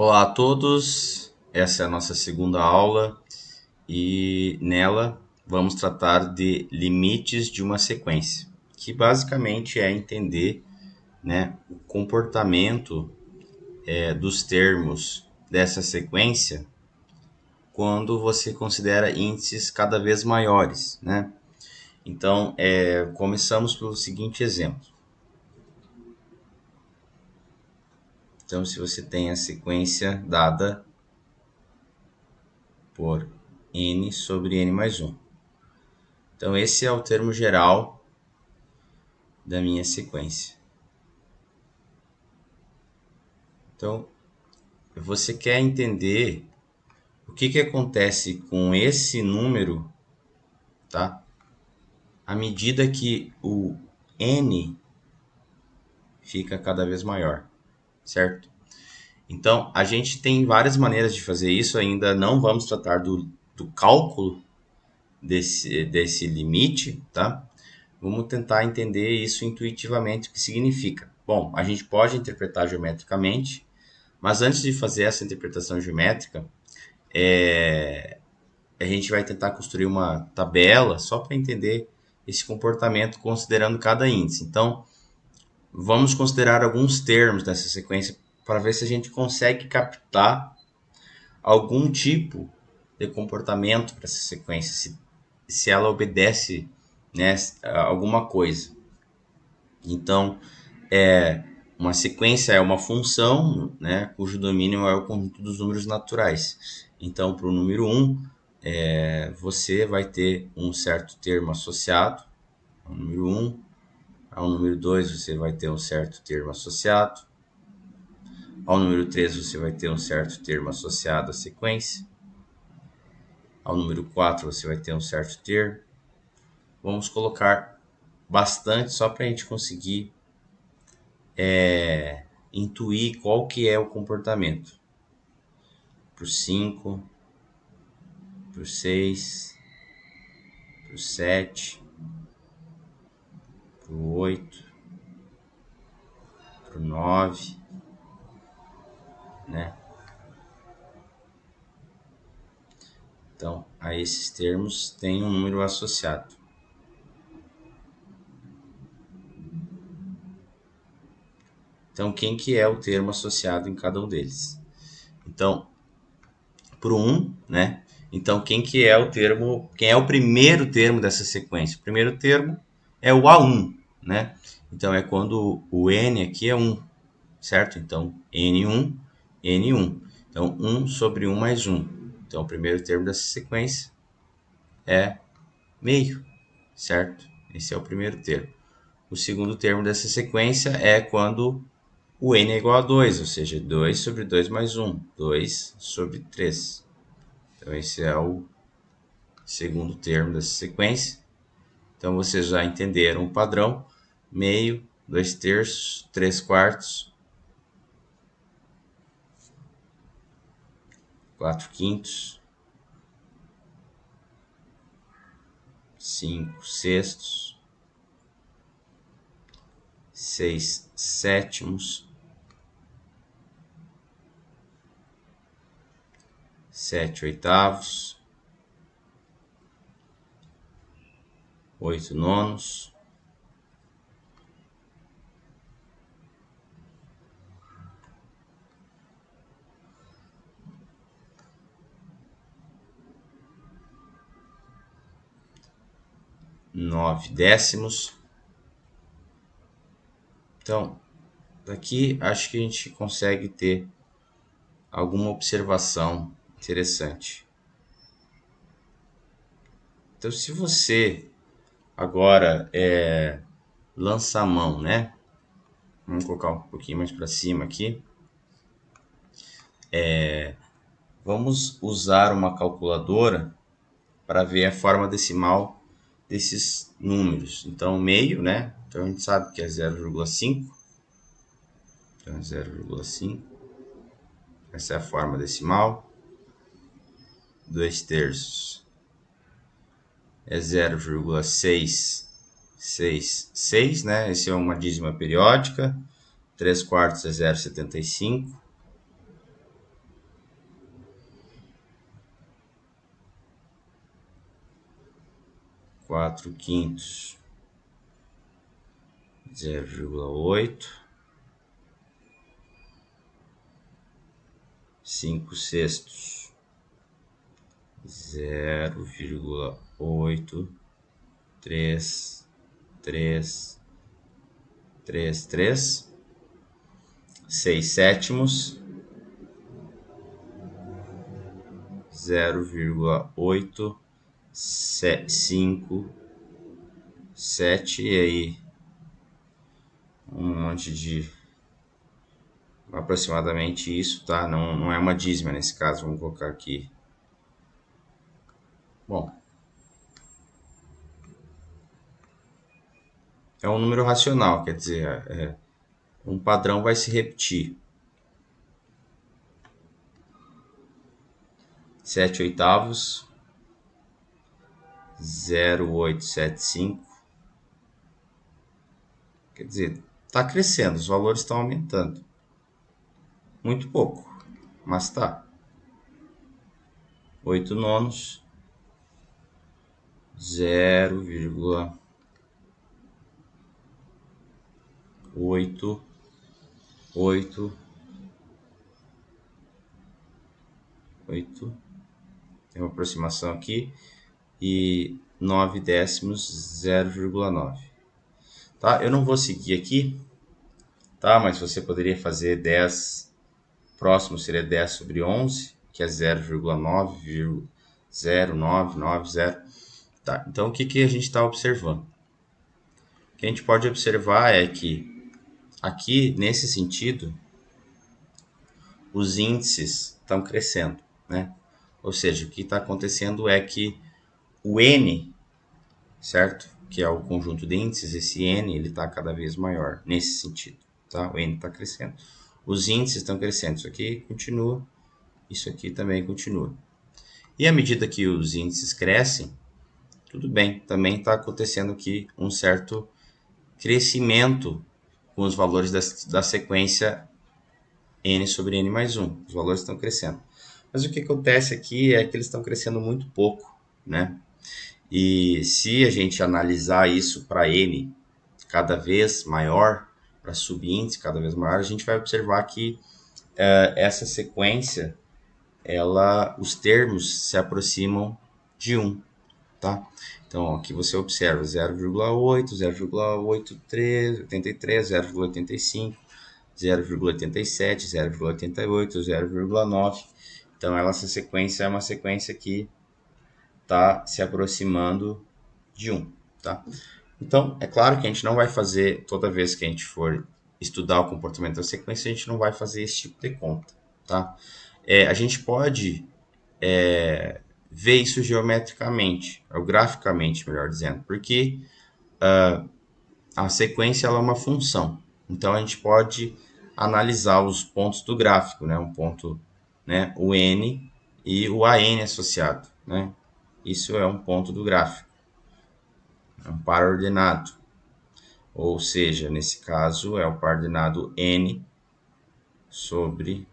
Olá a todos, essa é a nossa segunda aula e nela vamos tratar de limites de uma sequência, que basicamente é entender, né, o comportamento dos termos dessa sequência quando você considera índices cada vez maiores, né? Então, começamos pelo seguinte exemplo. Então, se você tem a sequência dada por n sobre n mais 1. Então, esse é o termo geral da minha sequência. Então, você quer entender o que acontece com esse número, tá? À medida que o n fica cada vez maior, certo? Então, a gente tem várias maneiras de fazer isso, ainda não vamos tratar do cálculo desse limite, tá? Vamos tentar entender isso intuitivamente, o que significa. Bom, a gente pode interpretar geometricamente, mas antes de fazer essa interpretação geométrica, a gente vai tentar construir uma tabela só para entender esse comportamento considerando cada índice. Então, vamos considerar alguns termos dessa sequência para ver se a gente consegue captar algum tipo de comportamento para essa sequência, se ela obedece, né, a alguma coisa. Então, uma sequência é uma função, né, cujo domínio é o conjunto dos números naturais. Então, para o número 1, você vai ter um certo termo associado ao número 1. Ao número 2, você vai ter um certo termo associado. Ao número 3, você vai ter um certo termo associado à sequência. Ao número 4, você vai ter um certo termo. Vamos colocar bastante só para a gente conseguir intuir qual que é o comportamento. Por 5, por 6, por 7, por 8, por 9, né? Então, a esses termos tem um número associado. Então, quem que é o termo associado em cada um deles? Então, para o 1, né? Então, quem é o primeiro termo dessa sequência? O primeiro termo é o A1, né? Então, é quando o n aqui é 1, certo? Então, N1, N1. Então, 1 sobre 1 mais 1. Então, o primeiro termo dessa sequência é meio, certo? Esse é o primeiro termo. O segundo termo dessa sequência é quando o n é igual a 2, ou seja, 2 sobre 2 mais 1, 2 sobre 3. Então, esse é o segundo termo dessa sequência. Então, vocês já entenderam o padrão: meio, 2 terços, 3 quartos, 4 quintos, 5 sextos, 6 sétimos, 7 oitavos, 8 nonos, 9 décimos. Então, daqui acho que a gente consegue ter alguma observação interessante. Então, se você agora lança a mão, né? Vamos colocar um pouquinho mais para cima aqui. Vamos usar uma calculadora para ver a forma decimal desses números. Então, meio, né? Então, a gente sabe que é 0,5. Então, é 0,5. Essa é a forma decimal. 2 terços é 0,666, né? Esse é uma dízima periódica. 3 quartos é 0,75. 4/5, 0,8, 5/6, 0,8, 3, 3, 3, 3, 6/7, 0,8, 5, 7, e aí um monte de aproximadamente isso, tá? Não é uma dízima nesse caso, vamos colocar aqui. Bom, é um número racional, quer dizer, um padrão vai se repetir. 7/8, 0,875. Quer dizer, está crescendo, os valores estão aumentando. Muito pouco, mas tá. 8/9, 0,888. Tem uma aproximação aqui. E 9/10, 0,9. Tá? Eu não vou seguir aqui, tá? Mas você poderia fazer 10, próximo seria 10/11, que é 0,9,0990. Tá? Então, o que a gente está observando? O que a gente pode observar é que aqui, nesse sentido, os índices estão crescendo, né? Ou seja, o que está acontecendo é que o N, certo? Que é o conjunto de índices, esse N ele está cada vez maior nesse sentido, tá? O N está crescendo. Os índices estão crescendo, isso aqui continua, isso aqui também continua. E à medida que os índices crescem, tudo bem, também está acontecendo aqui um certo crescimento com os valores da sequência N sobre N mais 1. Os valores estão crescendo. Mas o que acontece aqui é que eles estão crescendo muito pouco, né? E se a gente analisar isso para N cada vez maior, para subíndice cada vez maior, a gente vai observar que essa sequência, os termos se aproximam de 1, tá? Então, aqui você observa 0,8, 0,83, 83, 0,85, 0,87, 0,88, 0,9. Então, essa sequência é uma sequência que está se aproximando de 1, tá? Então, é claro que a gente não vai fazer, toda vez que a gente for estudar o comportamento da sequência, a gente não vai fazer esse tipo de conta, tá? A gente pode ver isso geometricamente, ou graficamente, melhor dizendo, porque a sequência ela é uma função. Então, a gente pode analisar os pontos do gráfico, né? Um ponto, né? O N e o AN associado, né? Isso é um ponto do gráfico, é um par ordenado. Ou seja, nesse caso é o par ordenado N sobre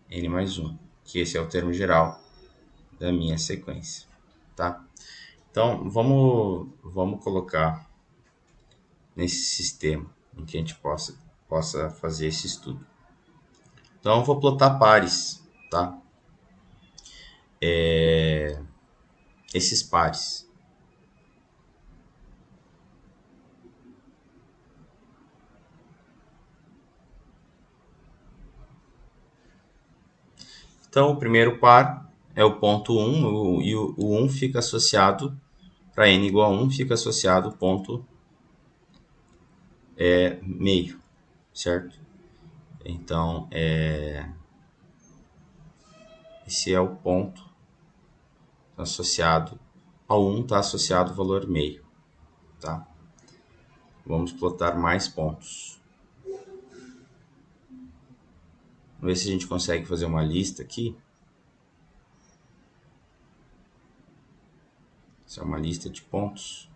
N mais 1, que esse é o termo geral da minha sequência, tá? Então, vamos colocar nesse sistema em que a gente possa fazer esse estudo. Então, eu vou plotar pares, tá? Esses pares. Então, o primeiro par é o ponto 1, e o 1 fica associado, para n igual a 1, fica associado o ponto meio, certo? Então, esse é o ponto associado ao 1, está associado o valor meio, tá? Vamos plotar mais pontos. Vamos ver se a gente consegue fazer uma lista aqui. Essa é uma lista de pontos.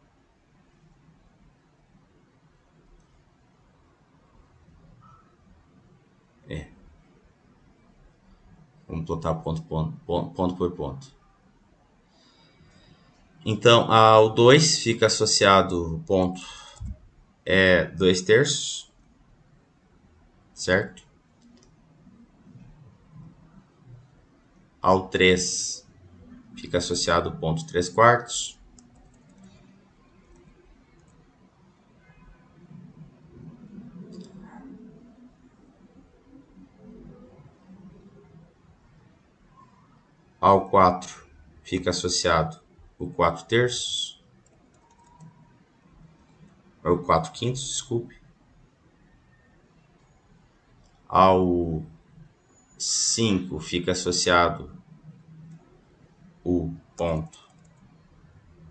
Vamos plotar ponto por ponto. Então, ao 2 fica associado o ponto 2/3, certo? Ao 3 fica associado o ponto 3/4. Ao 4 fica associado o 4/3, ou 4/5, desculpe. Ao 5 fica associado o ponto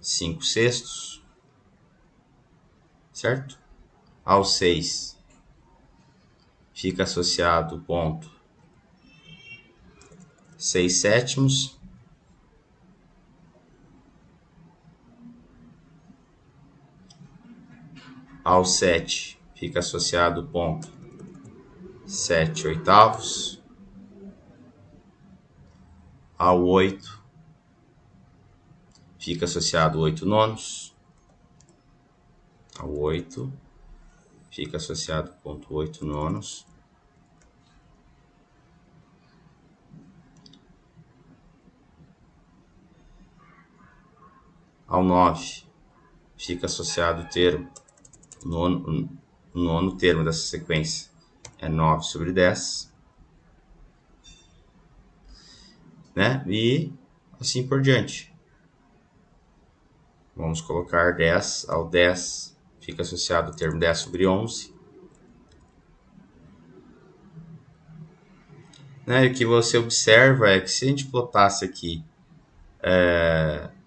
5/6, certo? Ao 6 fica associado o ponto 6/7. Ao 7 fica associado o ponto 7/8. Ao 8 fica associado o 8/9. Ao 8 fica associado o ponto 8/9. Ao 9 fica associado o termo, o nono termo dessa sequência é 9/10, né? E assim por diante. Vamos colocar 10. Ao 10 fica associado o termo 10/11. Né? E o que você observa é que se a gente plotasse aqui,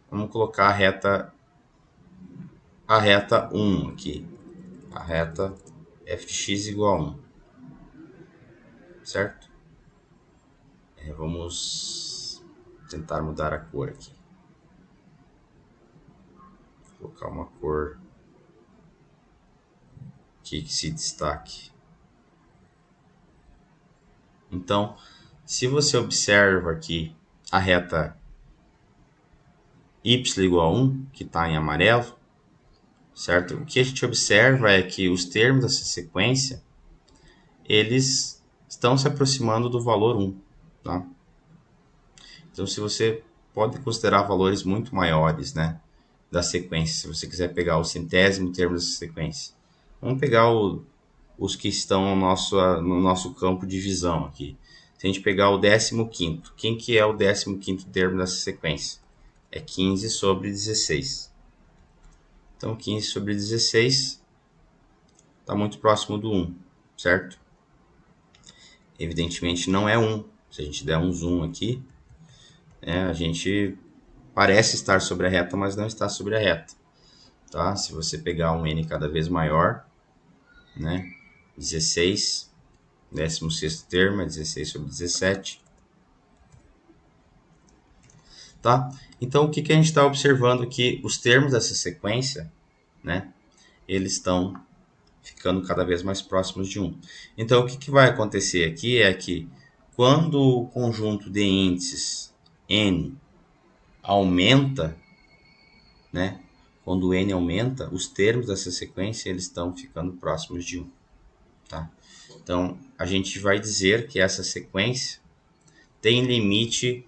vamos colocar a reta 1 aqui, a reta f de x igual a 1, certo? Vamos tentar mudar a cor aqui. Vou colocar uma cor aqui que se destaque. Então, se você observa aqui a reta y igual a 1, que está em amarelo, certo? O que a gente observa é que os termos dessa sequência, eles estão se aproximando do valor 1, tá? Então, se você pode considerar valores muito maiores, né, da sequência, se você quiser pegar o centésimo termo dessa sequência. Vamos pegar os que estão no nosso campo de visão aqui. Se a gente pegar o 15º, quem que é o 15º termo dessa sequência? É 15/16. Então, 15/16 está muito próximo do 1, certo? Evidentemente não é 1. Se a gente der um zoom aqui, a gente parece estar sobre a reta, mas não está sobre a reta. Tá? Se você pegar um n cada vez maior, né? 16, 16º termo é 16/17. Tá? Então, o que a gente está observando aqui? Os termos dessa sequência, né? Eles estão ficando cada vez mais próximos de 1. Então, o que vai acontecer aqui é que quando o conjunto de índices n aumenta, né? Quando o n aumenta, os termos dessa sequência eles estão ficando próximos de 1. Tá? Então, a gente vai dizer que essa sequência tem limite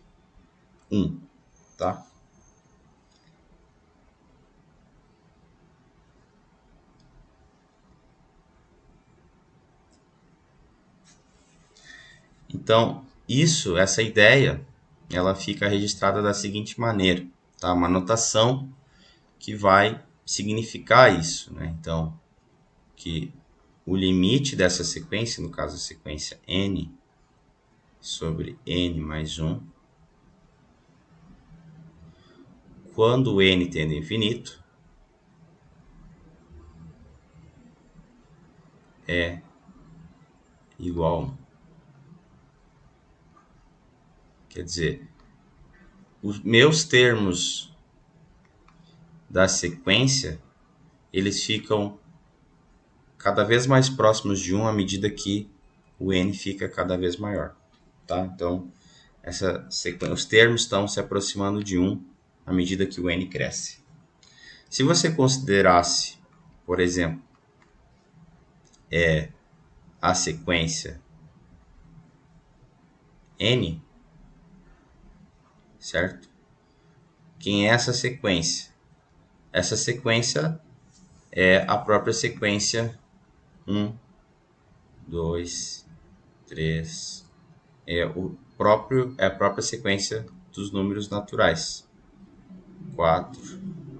1. Tá? Então, essa ideia, ela fica registrada da seguinte maneira, tá? Uma notação que vai significar isso, né? Então, que o limite dessa sequência, no caso a sequência n sobre n mais 1, quando n tende a infinito, é igual a 1. Quer dizer, os meus termos da sequência, eles ficam cada vez mais próximos de 1 à medida que o n fica cada vez maior. Tá? Então, essa sequência, os termos estão se aproximando de 1 à medida que o n cresce. Se você considerasse, por exemplo, a sequência n, certo? Quem é essa sequência? Essa sequência é a própria sequência 1, 2, 3. É a própria sequência dos números naturais. 4,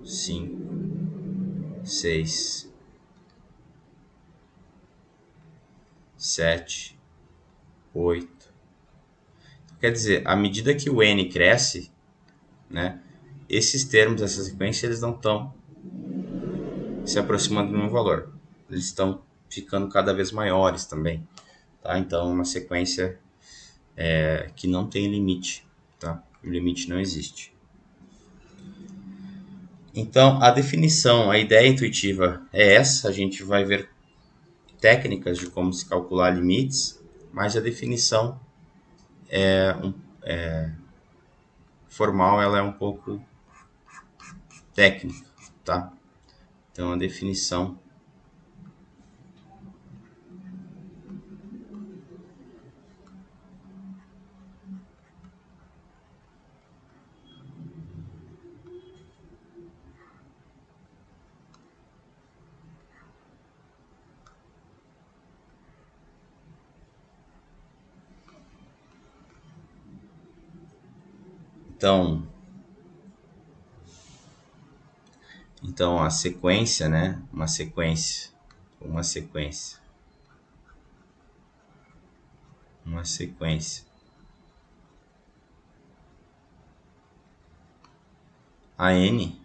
5, 6, 7, 8. Quer dizer, à medida que o n cresce, né, esses termos, essa sequência, eles não estão se aproximando do mesmo valor. Eles estão ficando cada vez maiores também. Tá? Então, é uma sequência que não tem limite. Tá? O limite não existe. Então, a definição, a ideia intuitiva é essa. A gente vai ver técnicas de como se calcular limites, mas a definição formal ela é um pouco técnica, tá? Então, a definição Então, a sequência, né? Uma sequência. A n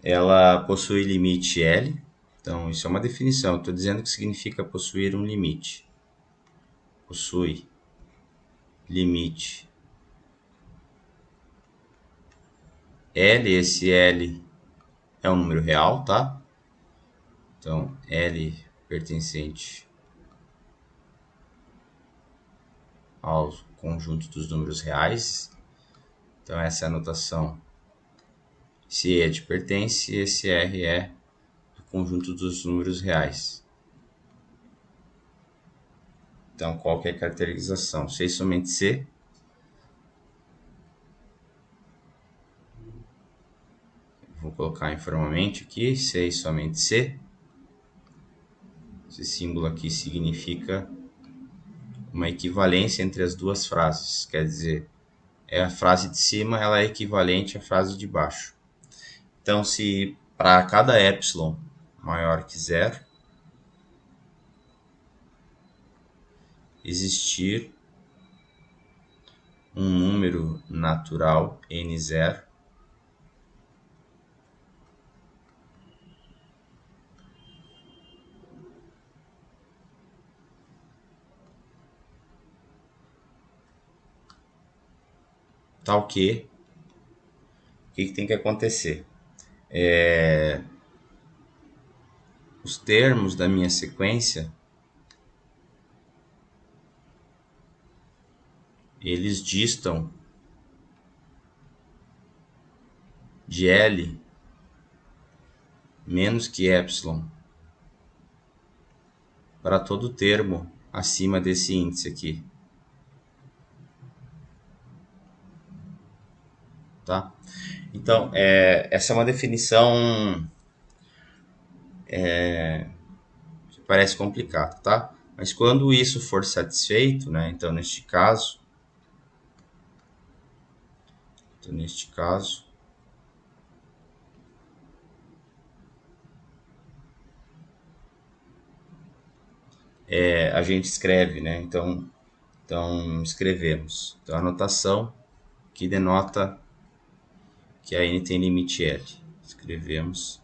ela possui limite L. Então, isso é uma definição. Estou dizendo que significa possuir um limite. Possui limite L. Esse L é um número real, tá? Então, L pertencente ao conjunto dos números reais. Então, essa é a notação. Esse ED pertence e esse R é do conjunto dos números reais. Então, qual que é a caracterização? C e somente C. Vou colocar informalmente aqui, C e somente C. Esse símbolo aqui significa uma equivalência entre as duas frases. Quer dizer, a frase de cima ela é equivalente à frase de baixo. Então, se para cada epsilon maior que zero existir um número natural n0 tal que o que tem que acontecer? Os termos da minha sequência eles distam de L menos que epsilon para todo termo acima desse índice aqui. Tá? Então, essa é uma definição que parece complicada, tá? Mas quando isso for satisfeito, né? Então, neste caso, a gente escreve, né? Então escrevemos. Então, a notação que denota que a n tem limite L. Escrevemos.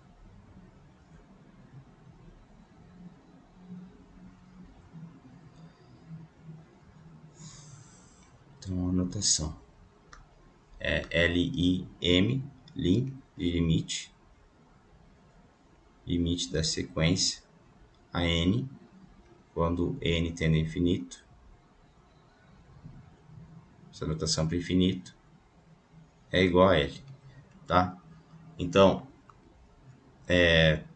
Então, a notação é LIM, limite da sequência, a n, quando n tende a infinito, essa notação para infinito, é igual a L, tá? Então,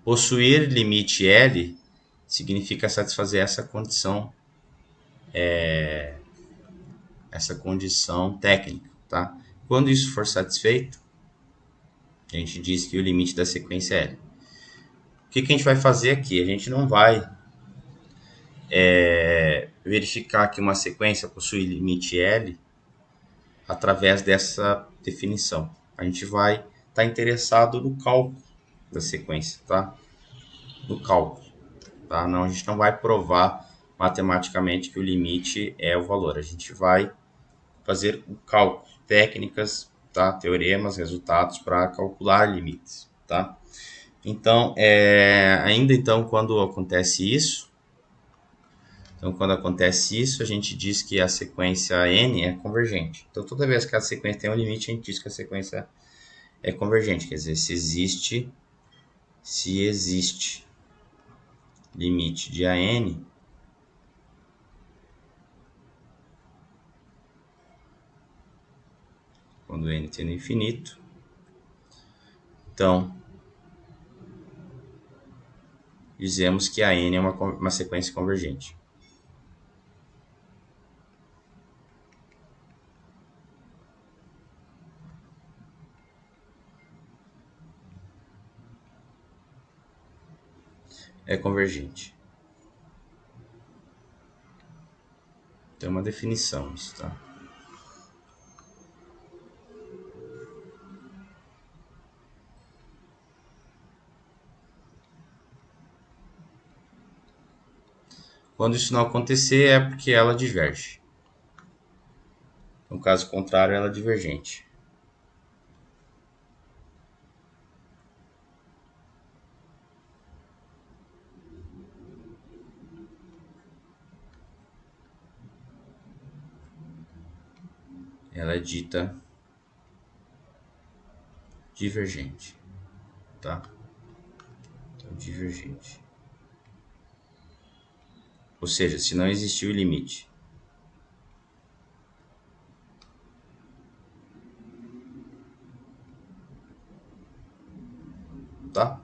possuir limite L significa satisfazer essa condição técnica, tá? Quando isso for satisfeito, a gente diz que o limite da sequência é L. O que a gente vai fazer aqui? A gente não vai verificar que uma sequência possui limite L através dessa definição. A gente vai estar interessado no cálculo da sequência, tá? No cálculo, tá? Não, a gente não vai provar matematicamente que o limite é o valor. A gente vai fazer o cálculo, técnicas, tá? Teoremas, resultados para calcular limites, tá? Então, ainda então, quando acontece isso, a gente diz que a sequência n é convergente. Então, toda vez que a sequência tem um limite, a gente diz que a sequência é convergente. Quer dizer, se existe limite de AN, quando n tende a infinito, então dizemos que a n é uma sequência convergente. É convergente. Tem uma definição isso, tá? Quando isso não acontecer, é porque ela diverge. No caso contrário, ela é divergente. Ela é dita divergente, tá? Então, divergente. Ou seja, se não existiu o limite. Tá?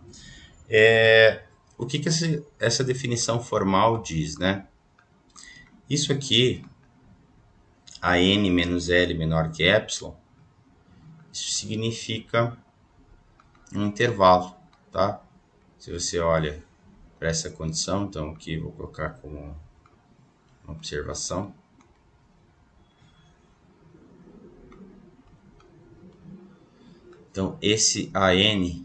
O que essa definição formal diz, né? Isso aqui, a n menos L menor que epsilon, isso significa um intervalo, tá? Se você olha para essa condição, então aqui vou colocar como uma observação. Então, esse AN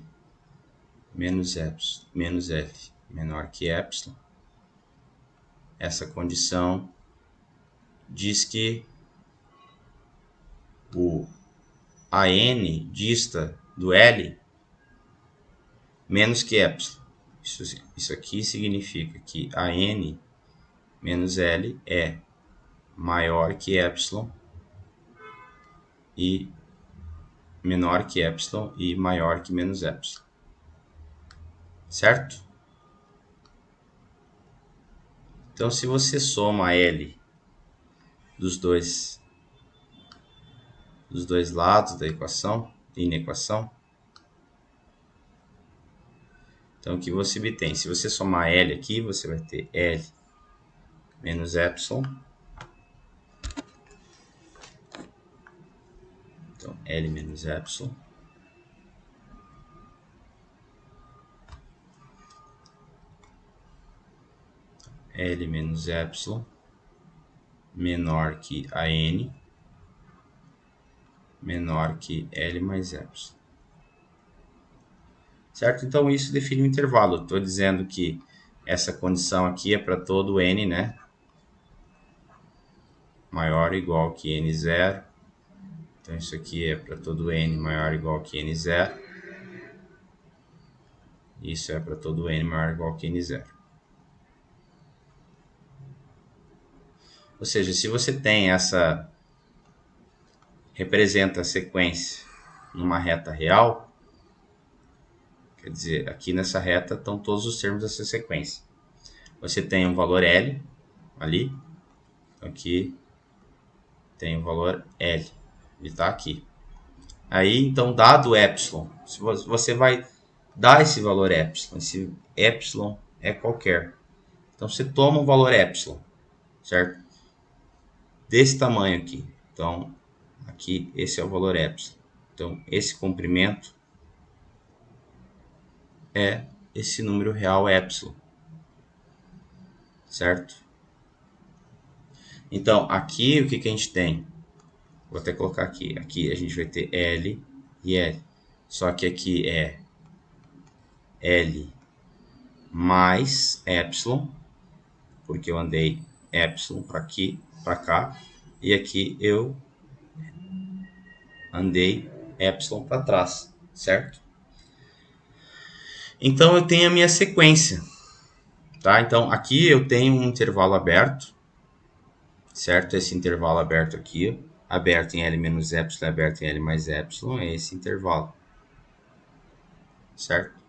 menos L menor que epsilon, essa condição diz que o AN dista do L menos que epsilon. Isso aqui significa que AN menos L é maior que epsilon e menor que epsilon e maior que menos epsilon. Certo? Então, se você soma L dos dois lados da equação, inequação, então o que você obtém? Se você somar L aqui, você vai ter L menos epsilon. Então, L menos epsilon L menos epsilon menor que a n menor que L mais epsilon. Certo? Então, isso define um intervalo. Estou dizendo que essa condição aqui é para todo n, né? Maior ou igual que n0. Então, isso aqui é para todo n maior ou igual que n0. Isso é para todo n maior ou igual que n0. Ou seja, se você tem essa... representa a sequência numa reta real, quer dizer, aqui nessa reta estão todos os termos dessa sequência. você tem um valor L ali, aqui tem o valor L, ele está aqui. Aí, então, dado epsilon, se você vai dar esse valor epsilon, esse epsilon é qualquer. Então, você toma um valor epsilon, certo? Desse tamanho aqui. Então, aqui, esse é o valor epsilon. Então, esse comprimento é esse número real epsilon, certo? Então, aqui, o que a gente tem? Vou até colocar aqui. Aqui a gente vai ter L e L. Só que aqui é L mais epsilon, porque eu andei epsilon para aqui, para cá, e aqui eu andei epsilon para trás, certo? Então eu tenho a minha sequência, tá? Então aqui eu tenho um intervalo aberto, certo? Esse intervalo aberto aqui, aberto em L menos epsilon, aberto em L mais epsilon, é esse intervalo, certo?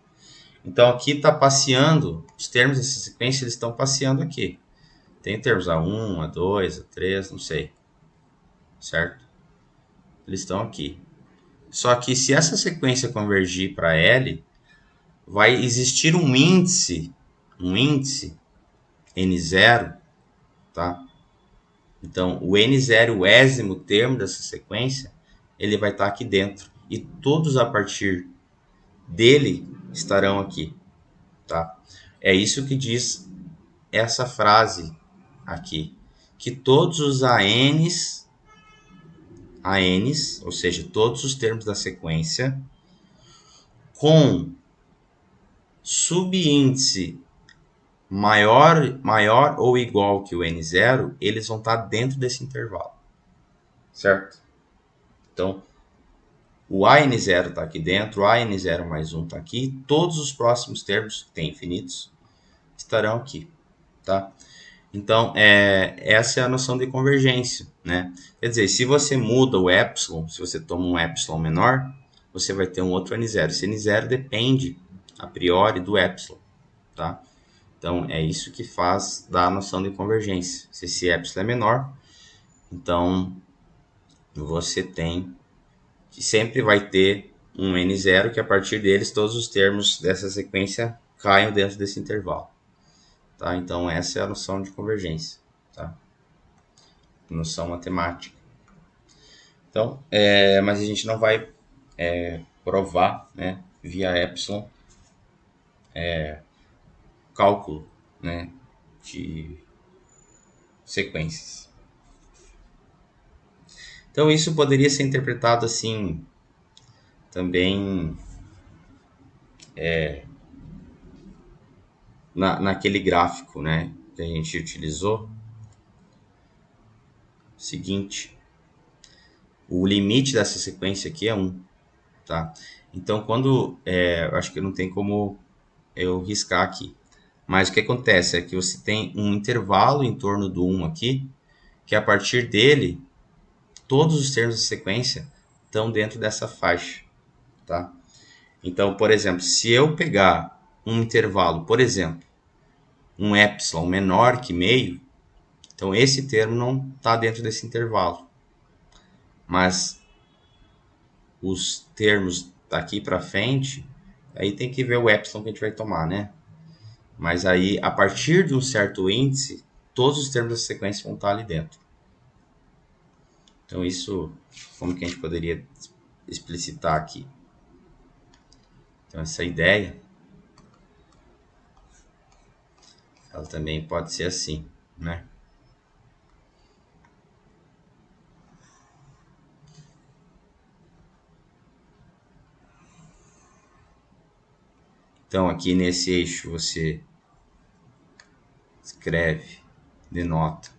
Então aqui está passeando, os termos dessa sequência eles estão passeando aqui. Tem termos A1, A2, A3, não sei, certo? Eles estão aqui. Só que se essa sequência convergir para L, vai existir um índice N0, tá? Então, o N0, o ésimo termo dessa sequência, ele vai estar aqui dentro. E todos a partir dele estarão aqui, tá? É isso que diz essa frase aqui, que todos os ANs, ou seja, todos os termos da sequência, com subíndice maior ou igual que o N0, eles vão estar dentro desse intervalo, certo? Então, o AN0 está aqui dentro, o AN0 mais 1 está aqui, todos os próximos termos, que tem infinitos, estarão aqui, tá? Então, essa é a noção de convergência, né? Quer dizer, se você muda o epsilon, se você toma um epsilon menor, você vai ter um outro N0. Esse N0 depende, a priori, do epsilon, tá? Então, é isso que faz dar a noção de convergência. Se esse epsilon é menor, então você tem que sempre vai ter um N0, que a partir deles todos os termos dessa sequência caiam dentro desse intervalo. Tá? Então, essa é a noção de convergência. Tá? Noção matemática. Então, mas a gente não vai provar, né, via epsilon, cálculo, né, de sequências. Então, isso poderia ser interpretado assim também naquele gráfico, né, que a gente utilizou. Seguinte, o limite dessa sequência aqui é 1, tá? Então, quando eu acho que não tem como eu riscar aqui, mas o que acontece é que você tem um intervalo em torno do 1 aqui, que a partir dele todos os termos da sequência estão dentro dessa faixa, tá? Então, por exemplo, se eu pegar um intervalo, por exemplo, um epsilon menor que meio, então esse termo não está dentro desse intervalo. Mas os termos daqui para frente, aí tem que ver o epsilon que a gente vai tomar, né? Mas aí, a partir de um certo índice, todos os termos da sequência vão estar ali dentro. Então, isso, como que a gente poderia explicitar aqui? Então, essa ideia, ela também pode ser assim, né? Então, aqui nesse eixo, você escreve, denota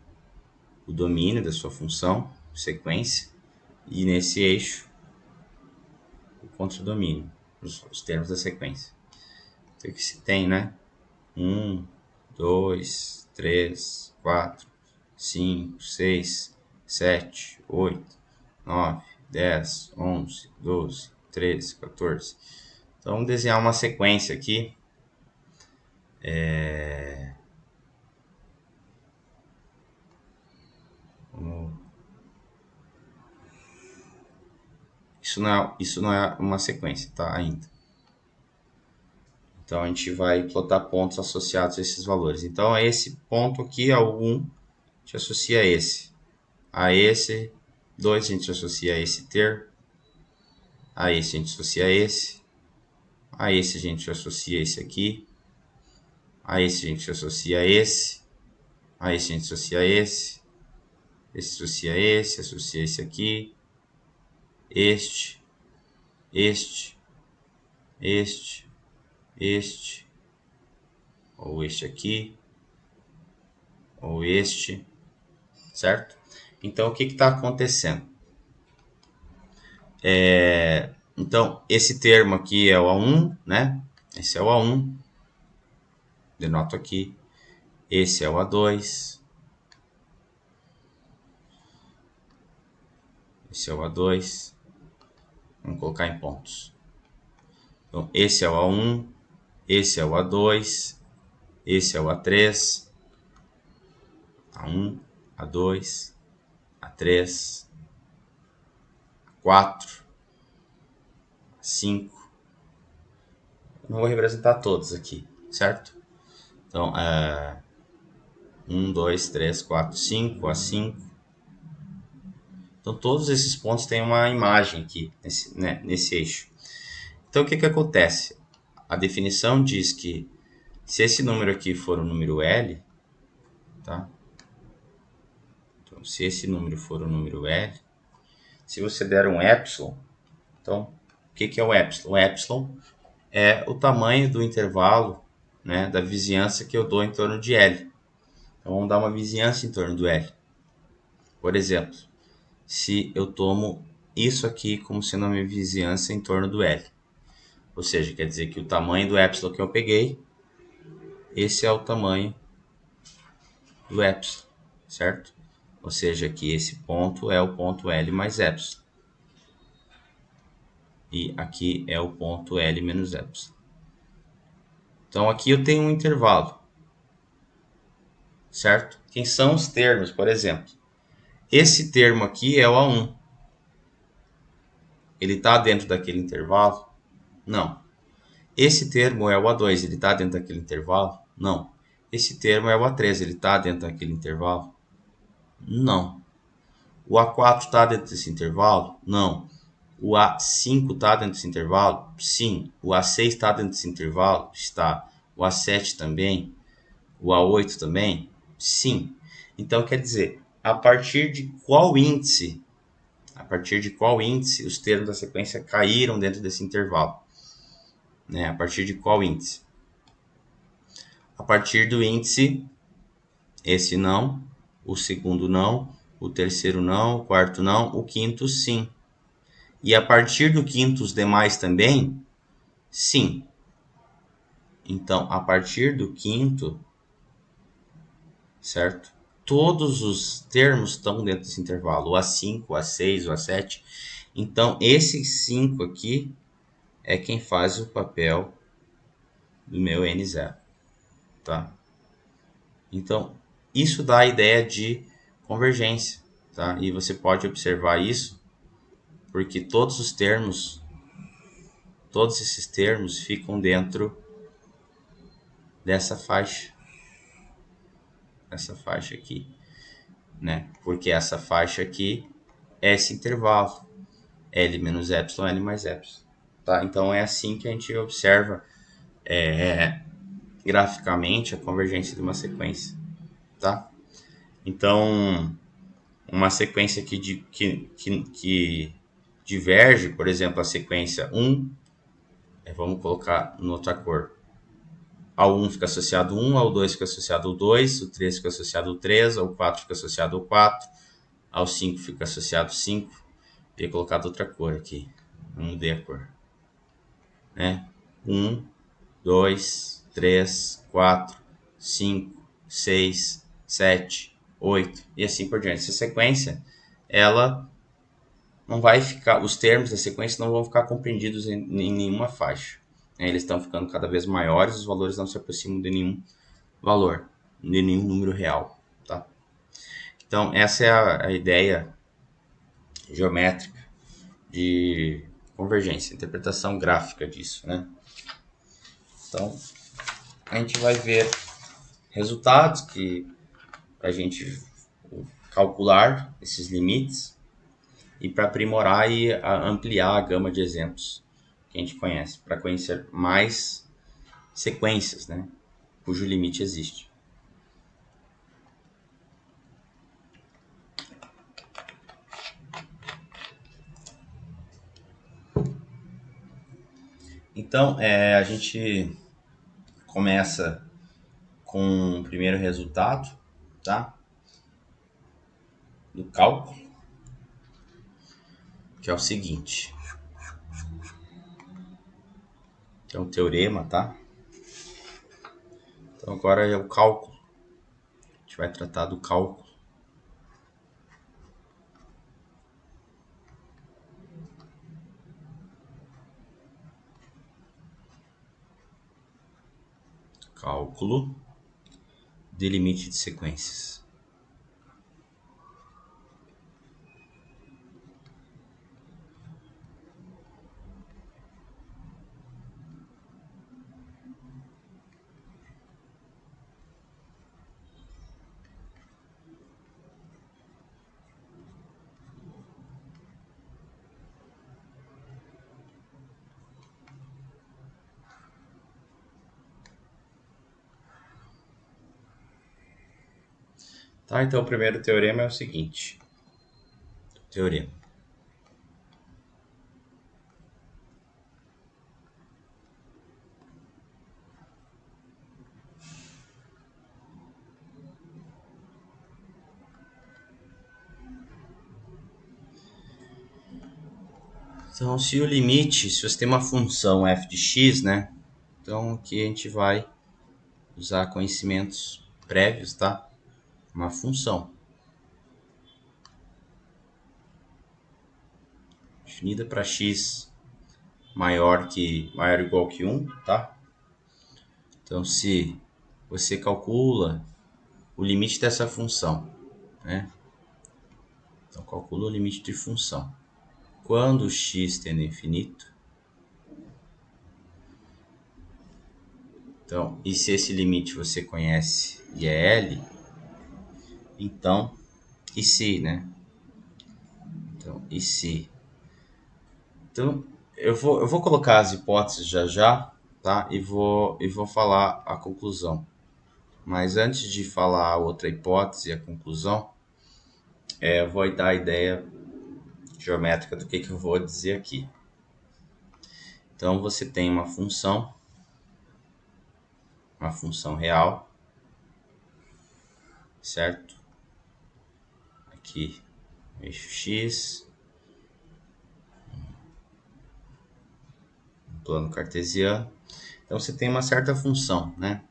o domínio da sua função, sequência, e nesse eixo, o contradomínio, os termos da sequência. Então, aqui se tem, né? 1, 2, 3, 4, 5, 6, 7, 8, 9, 10, 11, 12, 13, 14. Então, vamos desenhar uma sequência aqui. Isso não é uma sequência, tá? Ainda. Então a gente vai plotar pontos associados a esses valores. Então esse ponto aqui, ao 1, a gente associa a esse. A esse 2 a gente associa a esse termo. A esse a gente associa a esse. A esse a gente associa a esse aqui. A esse a gente associa a esse. A esse a gente associa a esse. Esse associa a esse, associa esse aqui. Este. Este. Este. Este. Ou este aqui. Ou este. Certo? Então o que está acontecendo? Então, esse termo aqui é o A1, né? Esse é o A1. Denoto aqui. Esse é o A2. Esse é o A2. Vamos colocar em pontos. Então, esse é o A1. Esse é o A2. Esse é o A3. A1, A2, A3, A4, A5. Não vou representar todos aqui, certo? Então, 1, 2, 3, 4, 5, A5. Então, todos esses pontos têm uma imagem aqui, nesse eixo. Então, o que acontece? A definição diz que se esse número aqui for o número L, tá? Então, se esse número for o número L, se você der um epsilon, então, o que é o epsilon? O epsilon é o tamanho do intervalo, né, da vizinhança que eu dou em torno de L. Então, vamos dar uma vizinhança em torno do L. Por exemplo, se eu tomo isso aqui como sendo a minha vizinhança em torno do L. Ou seja, quer dizer que o tamanho do epsilon que eu peguei, esse é o tamanho do epsilon, certo? Ou seja, que esse ponto é o ponto L mais epsilon. E aqui é o ponto L menos epsilon. Então aqui eu tenho um intervalo, certo? Quem são os termos, por exemplo? Esse termo aqui é o A1. Ele está dentro daquele intervalo? Não. Esse termo é o A2, ele está dentro daquele intervalo? Não. Esse termo é o A3, ele está dentro daquele intervalo? Não. O A4 está dentro desse intervalo? Não. O A5 está dentro desse intervalo? Sim. O A6 está dentro desse intervalo? Está. O A7 também? O A8 também? Sim. Então, quer dizer, a partir de qual índice os termos da sequência caíram dentro desse intervalo? Né? A partir de qual índice? A partir do índice, esse não, o segundo não, o terceiro não, o quarto não, o quinto sim. E a partir do quinto, os demais também? Sim. Então, a partir do quinto, certo? Todos os termos estão dentro desse intervalo, o A5, o A6, o A7. Então, esses 5 aqui é quem faz o papel do meu N0, tá? Então, isso dá a ideia de convergência, tá? E você pode observar isso porque todos esses termos ficam dentro dessa faixa aqui, né? Porque essa faixa aqui é esse intervalo, L menos epsilon, L mais epsilon, tá? Então é assim que a gente observa graficamente a convergência de uma sequência, tá? Então, uma sequência que diverge, por exemplo, a sequência 1, vamos colocar em outra cor. Ao 1 fica associado 1, ao 2 fica associado ao 2, o 3 fica associado ao 3, ao 4 fica associado ao 4, ao 5 fica associado ao 5. Ia colocar outra cor aqui. Não mudei a cor. Né? 1, 2, 3, 4, 5, 6, 7, 8 e assim por diante. Essa sequência, ela não vai ficar, os termos da sequência não vão ficar compreendidos em nenhuma faixa. Eles estão ficando cada vez maiores, os valores não se aproximam de nenhum valor, de nenhum número real, tá? Então, essa é a ideia geométrica de convergência, interpretação gráfica disso, né? Então, a gente vai ver resultados que a gente calcular esses limites e para aprimorar e ampliar a gama de exemplos que a gente conhece, para conhecer mais sequências, né, cujo limite existe. Então, a gente começa com o primeiro resultado, tá? Do cálculo, que é o seguinte. Que é um teorema, tá? Então agora é o cálculo. A gente vai tratar do cálculo. Cálculo de limite de sequências. Tá, então o primeiro teorema é o seguinte. Teorema. Então, se o limite, se você tem uma função f de x, né? Então, aqui a gente vai usar conhecimentos prévios, tá? Uma função definida para x maior ou igual que 1, tá? Então, se você calcula o limite dessa função, né? Então, calcula o limite de função. Quando x tende a infinito, então, e se esse limite você conhece e é L, então, e se, né? Então, e se? Então, eu vou colocar as hipóteses já, tá? E vou falar a conclusão. Mas antes de falar a outra hipótese e a conclusão, eu vou dar a ideia geométrica do que eu vou dizer aqui. Então, você tem uma função real, certo? Aqui, eixo x, plano cartesiano. Então, você tem uma certa função, né?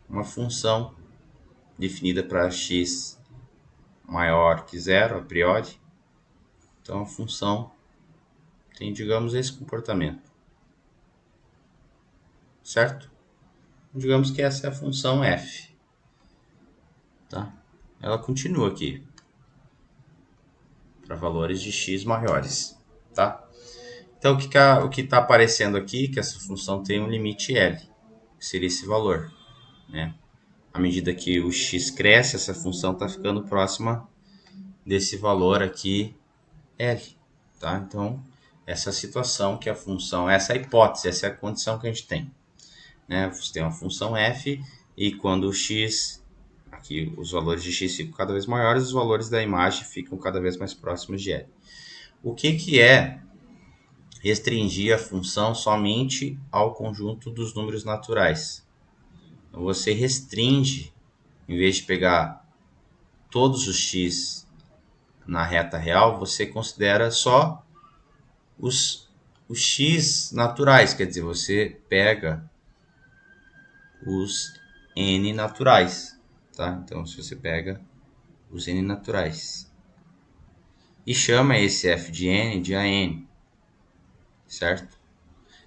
Uma função definida para x maior que zero, a priori. Então, a função tem, digamos, esse comportamento, certo? Digamos que essa é a função f, tá? Ela continua aqui para valores de x maiores, tá? Então, o que está aparecendo aqui, que essa função tem um limite L, que seria esse valor, né? À medida que o x cresce, essa função está ficando próxima desse valor aqui, L, tá? Então, essa situação que a função, essa é a hipótese, essa é a condição que a gente tem, né? Você tem uma função f e quando o x, aqui os valores de x ficam cada vez maiores, os valores da imagem ficam cada vez mais próximos de L. O que é restringir a função somente ao conjunto dos números naturais? Então, você restringe, em vez de pegar todos os x na reta real, você considera só os x naturais, quer dizer, você pega os n naturais, tá? Então, se você pega os n naturais e chama esse f de n de an, certo?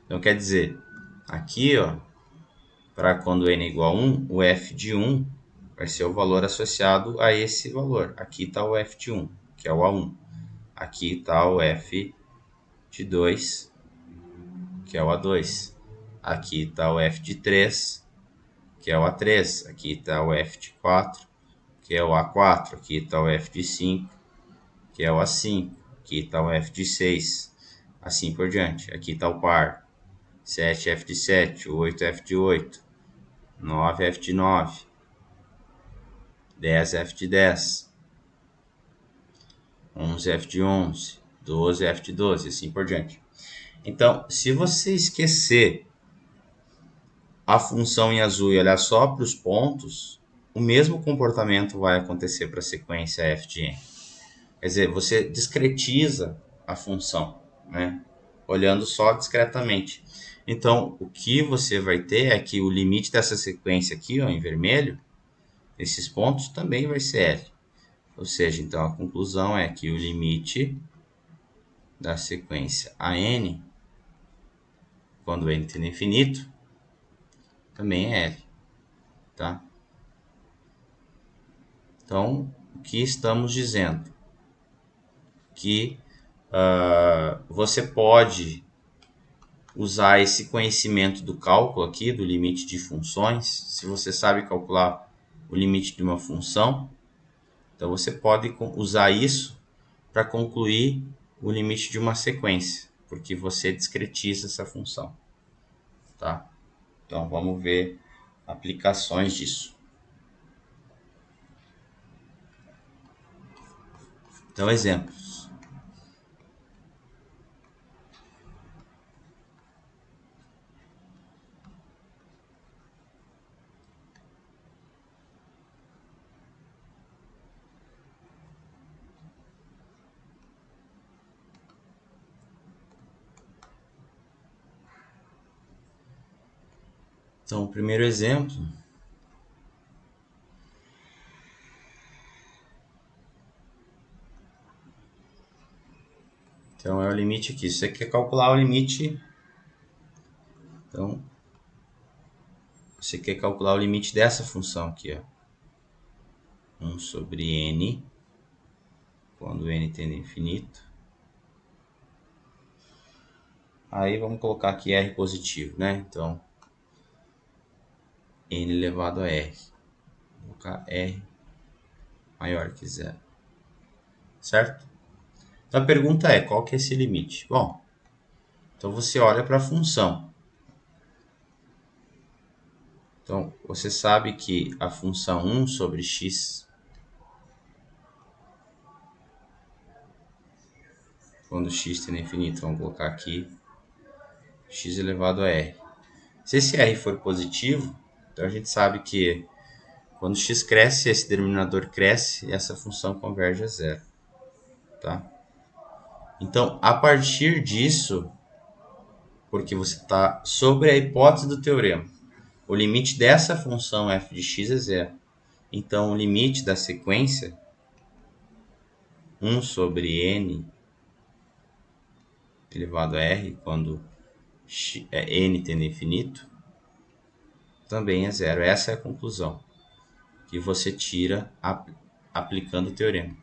Então, quer dizer, aqui, ó, para quando n é igual a 1, o f de 1 vai ser o valor associado a esse valor. Aqui está o f de 1, que é o A1. aqui está o f de 2, que é o A2. Aqui está o f de 3, que é o A3. Aqui está o f de 4, que é o A4. Aqui está o f de 5, que é o A5. Aqui está o f de 6, assim por diante. Aqui está o par. 7 f de 7, 8 f de 8, 9 f de 9, 10 f de 10, 11 f de 11, 12 f de 12, assim por diante. Então, se você esquecer a função em azul e olhar só para os pontos, o mesmo comportamento vai acontecer para a sequência f de n. Quer dizer, você discretiza a função, né? Olhando só discretamente. Então, o que você vai ter é que o limite dessa sequência aqui, ó, em vermelho, esses pontos também vai ser L. Ou seja, então a conclusão é que o limite da sequência AN, quando n tende a infinito, também é L. Tá? Então, o que estamos dizendo? Que você pode usar esse conhecimento do cálculo aqui, do limite de funções. Se você sabe calcular o limite de uma função, então você pode usar isso para concluir o limite de uma sequência, porque você discretiza essa função. Tá? Então vamos ver aplicações disso. Então, exemplos. Então, o primeiro exemplo então é o limite aqui. Se você quer calcular o limite, então você quer calcular o limite dessa função aqui, ó. 1 sobre n, quando n tende a infinito. Aí vamos colocar aqui r positivo, né? Então, n elevado a r. Vou colocar r maior que zero. Certo? Então a pergunta é, qual que é esse limite? Bom, então você olha para a função. Então, você sabe que a função 1 sobre x, quando x tende a infinito, vamos colocar aqui x elevado a r. Se esse r for positivo, então a gente sabe que quando x cresce, esse denominador cresce e essa função converge a zero. Tá? Então, a partir disso, porque você está sobre a hipótese do teorema, o limite dessa função f de x é zero. Então, o limite da sequência 1 sobre n elevado a r, quando n tende a infinito, também é zero. Essa é a conclusão que você tira aplicando o teorema.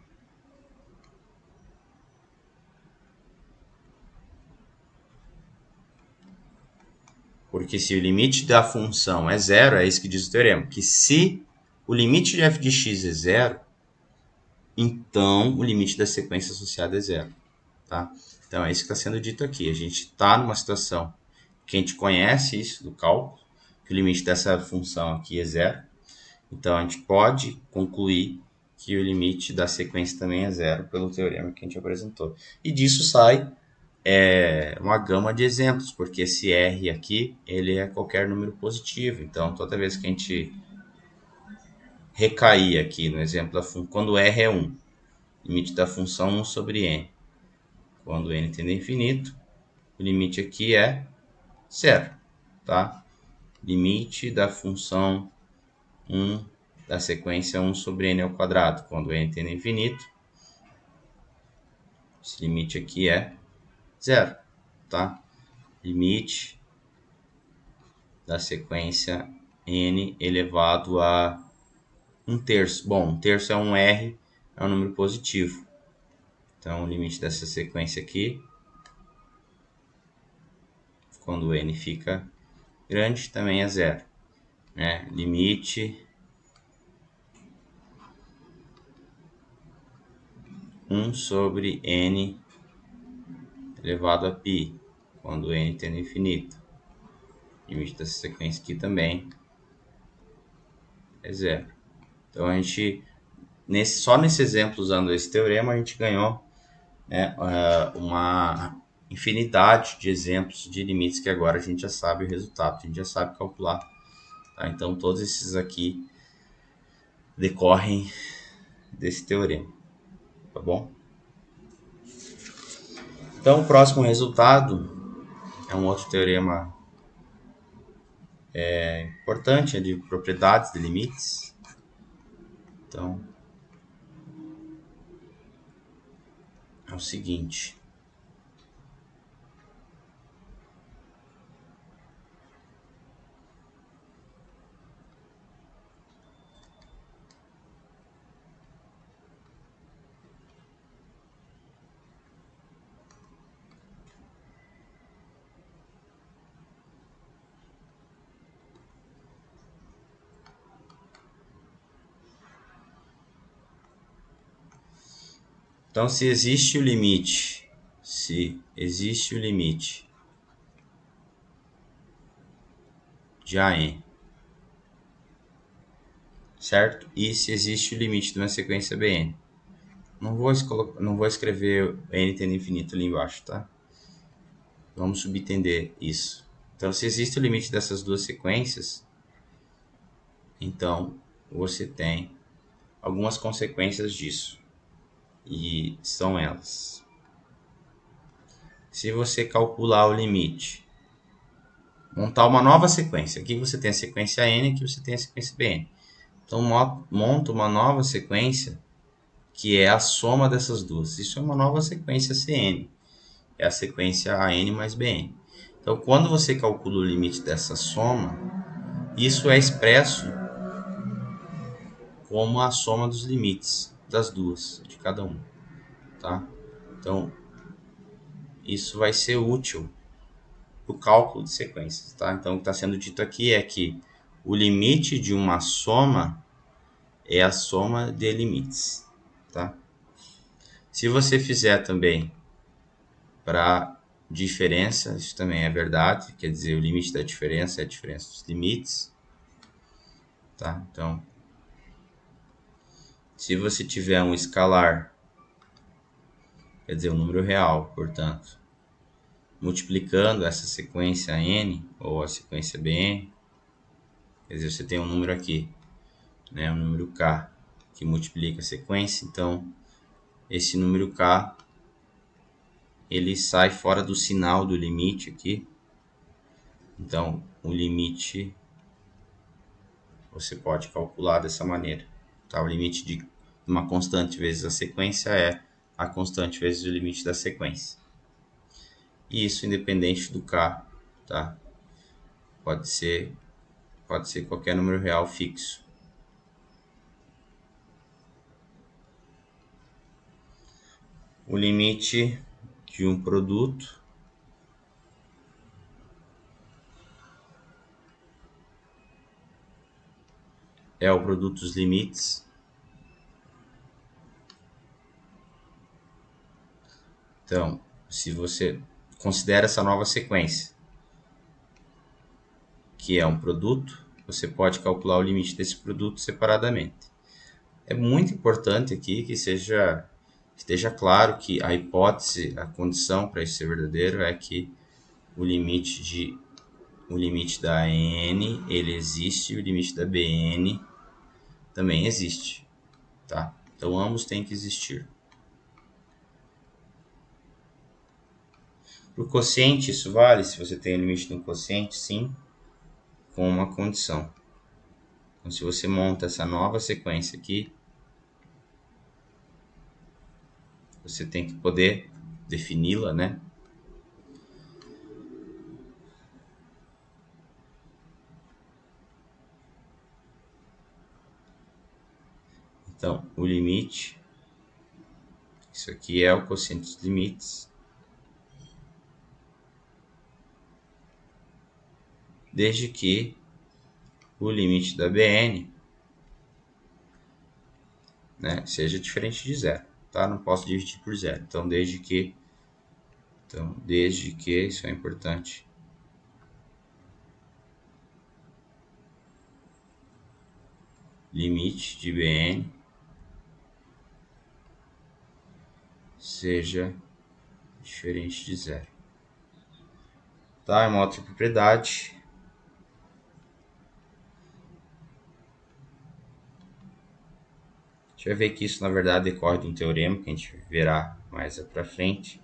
Porque se o limite da função é zero, é isso que diz o teorema, que se o limite de f de x é zero, então o limite da sequência associada é zero. Tá? Então é isso que está sendo dito aqui. A gente está numa situação que a gente conhece isso do cálculo, que o limite dessa função aqui é zero. Então a gente pode concluir que o limite da sequência também é zero pelo teorema que a gente apresentou. E disso sai uma gama de exemplos, porque esse R aqui, ele é qualquer número positivo. Então, toda vez que a gente recair aqui no exemplo, quando R é 1, limite da função 1 sobre n. Quando n tende a infinito, o limite aqui é zero. Tá? Limite da função 1 da sequência 1 sobre n ao quadrado. Quando n tende a infinito, esse limite aqui é zero. Tá? Limite da sequência n elevado a 1/3. Bom, 1/3 é um R, é um número positivo. Então, o limite dessa sequência aqui, quando o n fica grande, também é zero, né? Limite 1 sobre n elevado a π, quando n tende a infinito. Limite dessa sequência aqui também é zero. Então, a gente, só nesse exemplo, usando esse teorema, a gente ganhou, né, uma infinidade de exemplos de limites que agora a gente já sabe o resultado, a gente já sabe calcular. Tá? Então, todos esses aqui decorrem desse teorema, tá bom? Então, o próximo resultado é um outro teorema importante, é de propriedades de limites. Então, é o seguinte. Então, se existe o limite de AN, certo? E se existe o limite de uma sequência BN. Não vou escrever n tendo infinito ali embaixo, tá? Vamos subentender isso. Então, se existe o limite dessas duas sequências, então você tem algumas consequências disso. E são elas. Se você calcular o limite, montar uma nova sequência. Aqui você tem a sequência n, aqui você tem a sequência bn. Então, monta uma nova sequência que é a soma dessas duas. Isso é uma nova sequência Cn. É a sequência AN mais BN. Então, quando você calcula o limite dessa soma, isso é expresso como a soma dos limites das duas, de cada um. Tá? Então, isso vai ser útil para o cálculo de sequências. Tá? Então, o que está sendo dito aqui é que o limite de uma soma é a soma de limites. Tá? Se você fizer também para diferença, isso também é verdade, quer dizer, o limite da diferença é a diferença dos limites. Tá? Então, se você tiver um escalar, quer dizer, um número real, portanto, multiplicando essa sequência n, ou a sequência bn, quer dizer, você tem um número aqui, né, um número k, que multiplica a sequência, então, esse número k, ele sai fora do sinal do limite aqui, então, o limite você pode calcular dessa maneira, tá? O limite de uma constante vezes a sequência é a constante vezes o limite da sequência. E isso independente do k, tá? Pode ser qualquer número real fixo. O limite de um produto é o produto dos limites. Então, se você considera essa nova sequência, que é um produto, você pode calcular o limite desse produto separadamente. É muito importante aqui que esteja claro que a hipótese, a condição para isso ser verdadeiro é que o limite da n ele existe e o limite da bn também existe, tá? Então ambos têm que existir. Para o quociente isso vale, se você tem o limite de um quociente, sim, com uma condição. Então se você monta essa nova sequência aqui, você tem que poder defini-la, né? Então, o limite Isso aqui é o quociente dos limites, desde que o limite da Bn, né, seja diferente de zero, tá? Não posso dividir por zero. Então, desde que, isso é importante. Limite de Bn seja diferente de zero. Tá? É uma outra propriedade. A gente vai ver que isso, na verdade, decorre de um teorema que a gente verá mais para frente.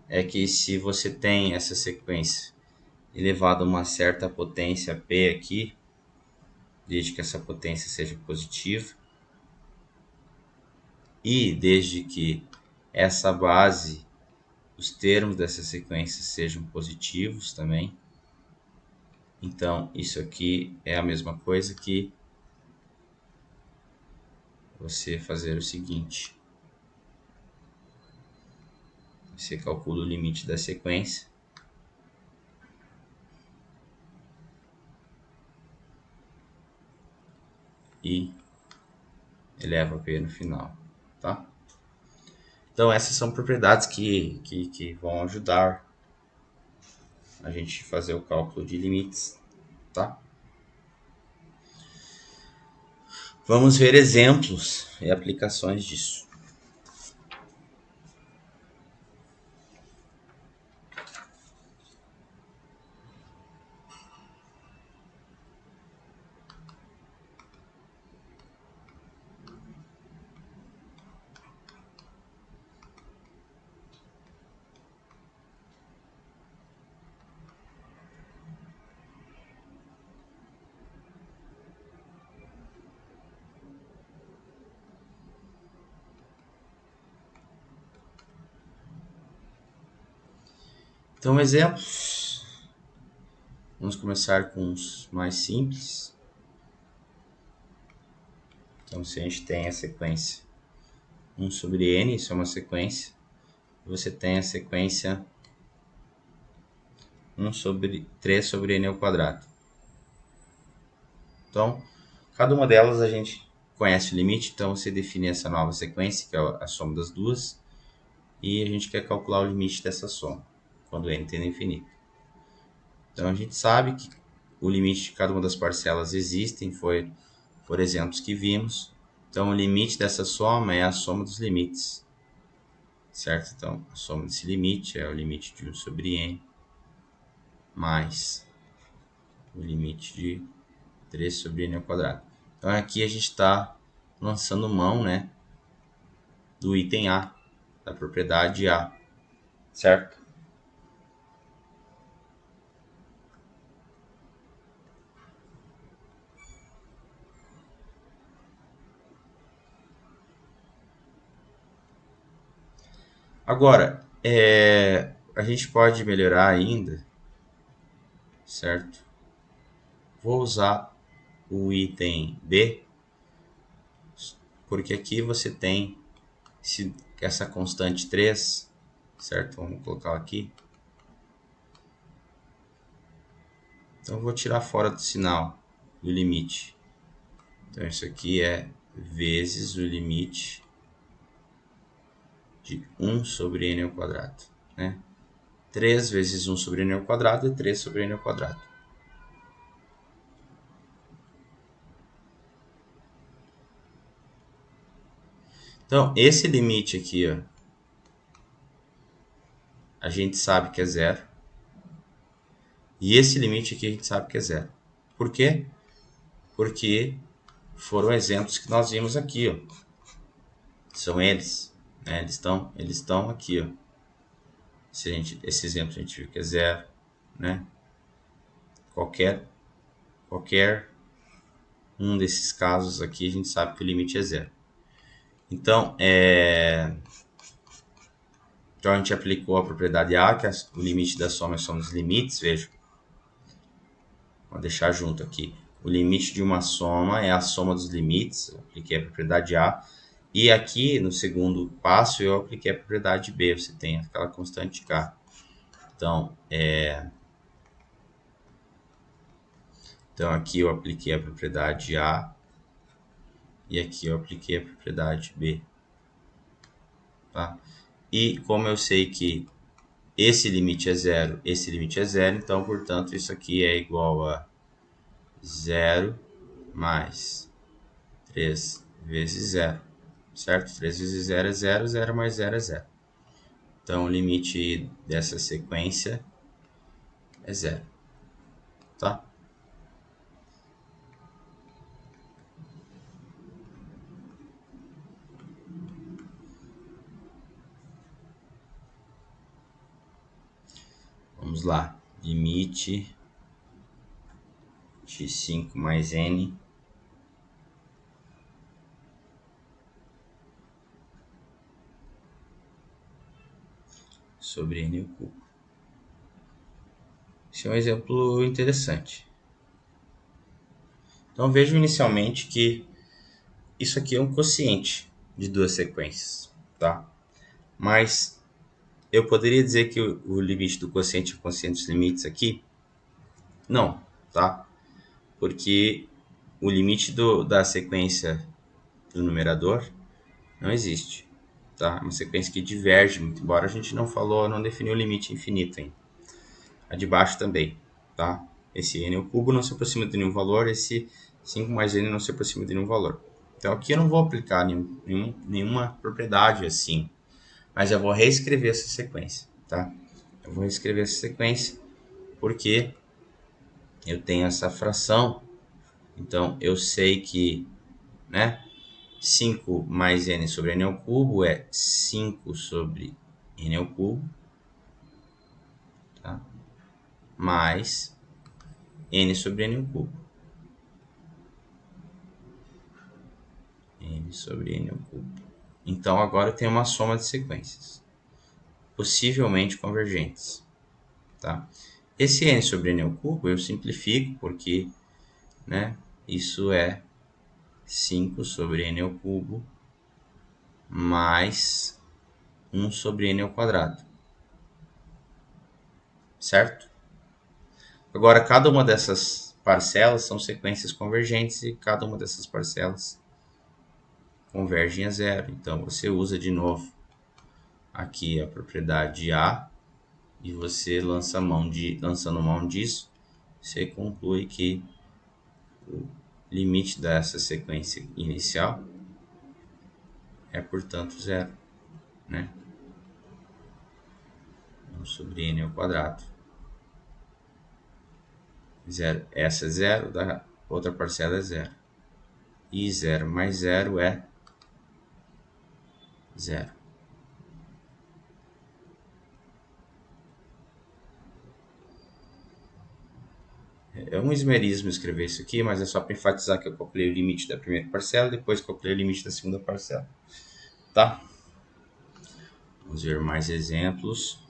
É que se você tem essa sequência elevada a uma certa potência P aqui, desde que essa potência seja positiva, e desde que essa base, os termos dessa sequência sejam positivos também, então isso aqui é a mesma coisa que você fazer o seguinte: você calcula o limite da sequência e eleva P no final, tá? Então essas são propriedades que vão ajudar a gente fazer o cálculo de limites, tá? Vamos ver exemplos e aplicações disso. Então, exemplos. Vamos começar com os mais simples. Então, se a gente tem a sequência 1 sobre n, isso é uma sequência. Você tem a sequência 3 sobre n ao quadrado. Então, cada uma delas a gente conhece o limite, então você define essa nova sequência, que é a soma das duas, e a gente quer calcular o limite dessa soma, quando n tende a infinito. Então, a gente sabe que o limite de cada uma das parcelas existem, foi por exemplos que vimos. Então, o limite dessa soma é a soma dos limites, certo? Então, a soma desse limite é o limite de 1 sobre n mais o limite de 3 sobre n ao quadrado. Então, aqui a gente está lançando mão, né, do item A, da propriedade A, certo? Agora, a gente pode melhorar ainda, certo? Vou usar o item B, porque aqui você tem essa constante 3, certo? Vamos colocar aqui. Então, eu vou tirar fora do sinal do limite. Então, isso aqui é vezes o limite de 1 sobre n ao quadrado, né? 3 vezes 1 sobre n ao quadrado é 3 sobre n ao quadrado. Então, esse limite aqui, ó, a gente sabe que é zero. E esse limite aqui a gente sabe que é zero. Por quê? Porque foram exemplos que nós vimos aqui, ó. São eles, né? Eles estão aqui, ó. Esse exemplo a gente viu que é zero, né? Qualquer um desses casos aqui a gente sabe que o limite é zero. Então, então a gente aplicou a propriedade A, que é o limite da soma é a soma dos limites, veja. Vou deixar junto aqui. O limite de uma soma é a soma dos limites, eu apliquei a propriedade A. E aqui no segundo passo eu apliquei a propriedade B, você tem aquela constante K. Então, aqui eu apliquei a propriedade A e aqui eu apliquei a propriedade B. Tá? E como eu sei que esse limite é zero, esse limite é zero, então, portanto, isso aqui é igual a zero mais 3 vezes zero, certo? 3 vezes zero é zero, zero mais zero é zero. Então, o limite dessa sequência é zero, tá? Vamos lá. Limite de 5 mais n sobre n ao cubo. Esse é um exemplo interessante. Então, vejam inicialmente que isso aqui é um quociente de duas sequências, tá? Mas eu poderia dizer que o limite do quociente é o quociente dos limites aqui? Não, tá? Porque o limite da sequência do numerador não existe, tá? É uma sequência que diverge muito, embora a gente não definiu o limite infinito ainda. A de baixo também, tá? Esse n ao cubo não se aproxima de nenhum valor, esse 5 mais n não se aproxima de nenhum valor. Então aqui eu não vou aplicar nenhuma propriedade assim, mas eu vou reescrever essa sequência, tá? Eu vou reescrever essa sequência porque eu tenho essa fração, então eu sei que, né, 5 mais n sobre n ao cubo é 5 sobre n ao cubo, tá? Mais n sobre n ao cubo. N sobre n ao cubo. Então agora eu tenho uma soma de sequências, possivelmente convergentes, tá? Esse n sobre n ao cubo eu simplifico porque, né, isso é 5 sobre n ao cubo mais 1 sobre n ao quadrado, certo? Agora, cada uma dessas parcelas são sequências convergentes e cada uma dessas parcelas convergem a zero. Então, você usa de novo aqui a propriedade A e você lançando mão disso, você conclui que o limite dessa sequência inicial é, portanto, zero, né? 1 sobre n ao quadrado. Zero, essa é zero, da outra parcela é zero. E zero mais zero é zero. É um esmerismo escrever isso aqui, mas é só para enfatizar que eu calculei o limite da primeira parcela, depois calculei o limite da segunda parcela. Tá? Vamos ver mais exemplos.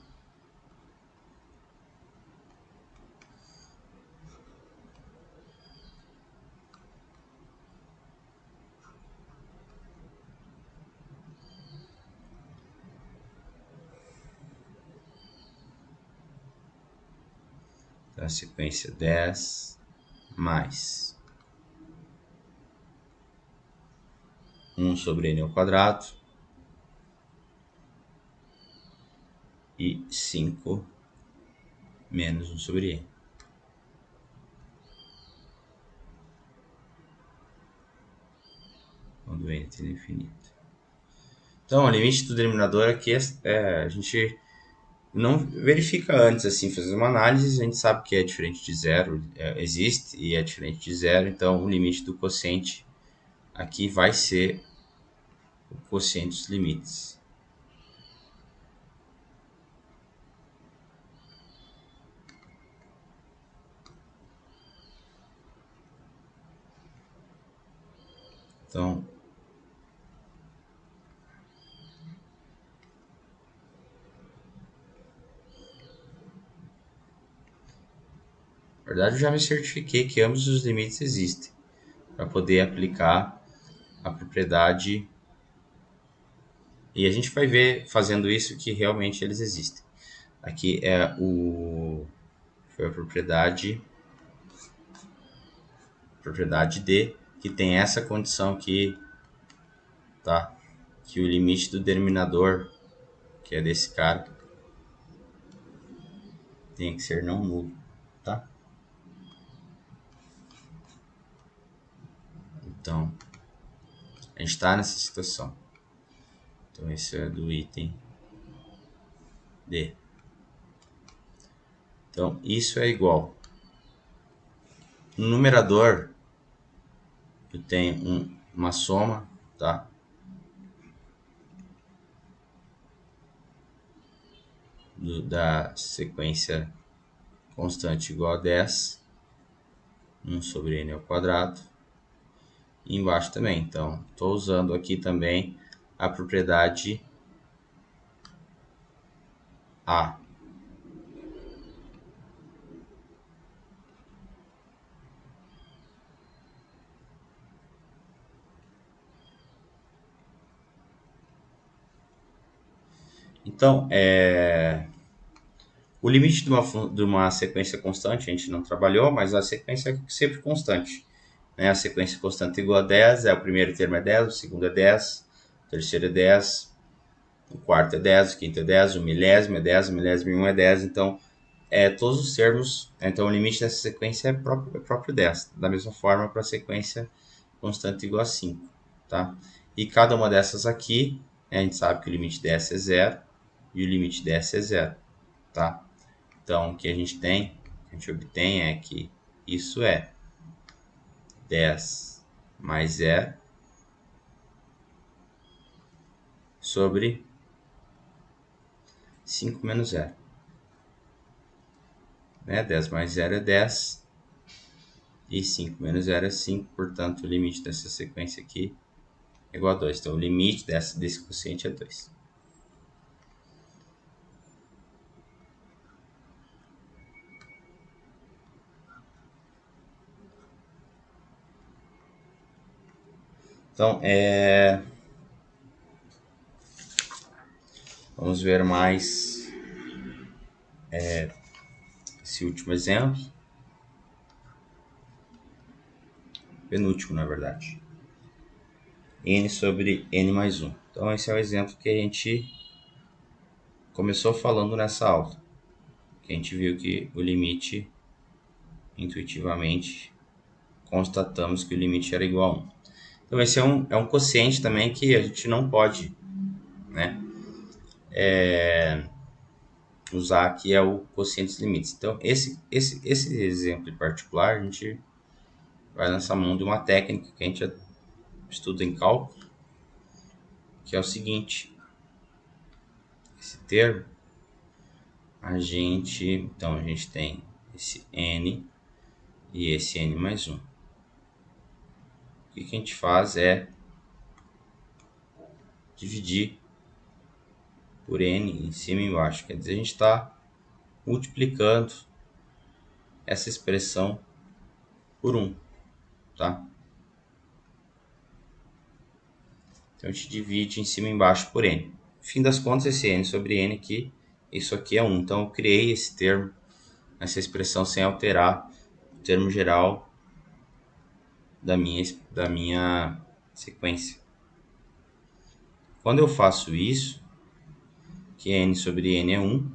Então, a sequência 10 mais 1 sobre n ao quadrado e 5 menos 1 sobre n. Quando n tende a infinito. Então, o limite do denominador aqui a gente não verifica antes, assim, fazer uma análise, a gente sabe que é diferente de zero, existe e é diferente de zero, então o limite do quociente aqui vai ser o quociente dos limites. Então, na verdade, eu já me certifiquei que ambos os limites existem para poder aplicar a propriedade E a gente vai ver fazendo isso que realmente eles existem. Aqui foi a propriedade D, que tem essa condição aqui, tá? Que o limite do denominador, que é desse cara, tem que ser não nulo, tá? Então, a gente está nessa situação. Então, esse é do item D. Então, isso é igual. No numerador, eu tenho uma soma, tá? Da sequência constante igual a 10, 1 sobre n ao quadrado. E embaixo também. Então, estou usando aqui também a propriedade A. Então, o limite de uma sequência constante a gente não trabalhou, mas a sequência é sempre constante. Né? A sequência constante igual a 10, o primeiro termo é 10, o segundo é 10, o terceiro é 10, o quarto é 10, o quinto é 10, o milésimo é 10, o milésimo em 1 é 10. Então, todos os termos, então o limite dessa sequência é próprio 10. Da mesma forma para a sequência constante igual a 5. Tá? E cada uma dessas aqui, a gente sabe que o limite dessa é 0 e o limite dessa é 0. Tá? Então, o que a gente obtém é que isso é 10 mais 0 sobre 5 menos 0. Né? 10 mais 0 é 10 e 5 menos 0 é 5, portanto, o limite dessa sequência aqui é igual a 2. Então, o limite desse quociente é 2. Então, vamos ver mais esse último exemplo. Penúltimo, na verdade. N sobre N mais 1. Então, esse é o exemplo que a gente começou falando nessa aula. Que a gente viu que o limite, intuitivamente, constatamos que o limite era igual a 1. Então, esse é um quociente também que a gente não pode, né, usar, que é o quociente dos limites. Então, esse exemplo em particular, a gente vai lançar mão de uma técnica que a gente estuda em cálculo, que é o seguinte: esse termo, então a gente tem esse n e esse n mais 1. O que a gente faz é dividir por n em cima e embaixo. Quer dizer, a gente está multiplicando essa expressão por 1, tá? Então a gente divide em cima e embaixo por n. No fim das contas, esse n sobre n aqui, isso aqui é 1. Então eu criei esse termo, essa expressão, sem alterar o termo geral da minha sequência. Quando eu faço isso, que n sobre n é 1,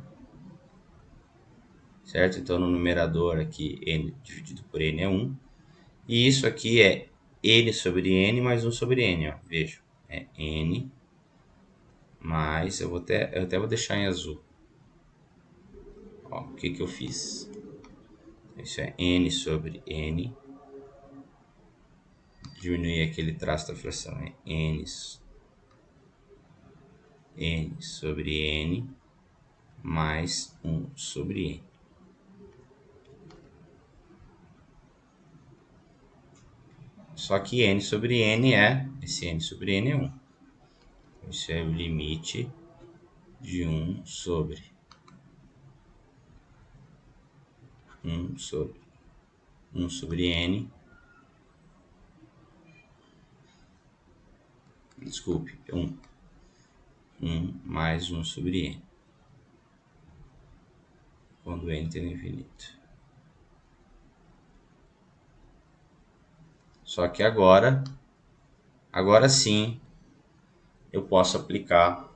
certo? Então no numerador aqui, n dividido por n é 1. E isso aqui é n sobre n mais 1 sobre n, ó. Veja, é n mais, eu até vou deixar em azul. Ó, o que eu fiz? Isso é n sobre n. Diminuir aquele traço da fração, é n sobre n mais 1 sobre n. Só que n sobre n esse n sobre n é 1. Isso é o limite de 1 sobre 1 sobre 1 sobre n. Desculpe, 1. 1 mais 1 sobre n, quando n tende ao infinito. Só que agora sim, eu posso aplicar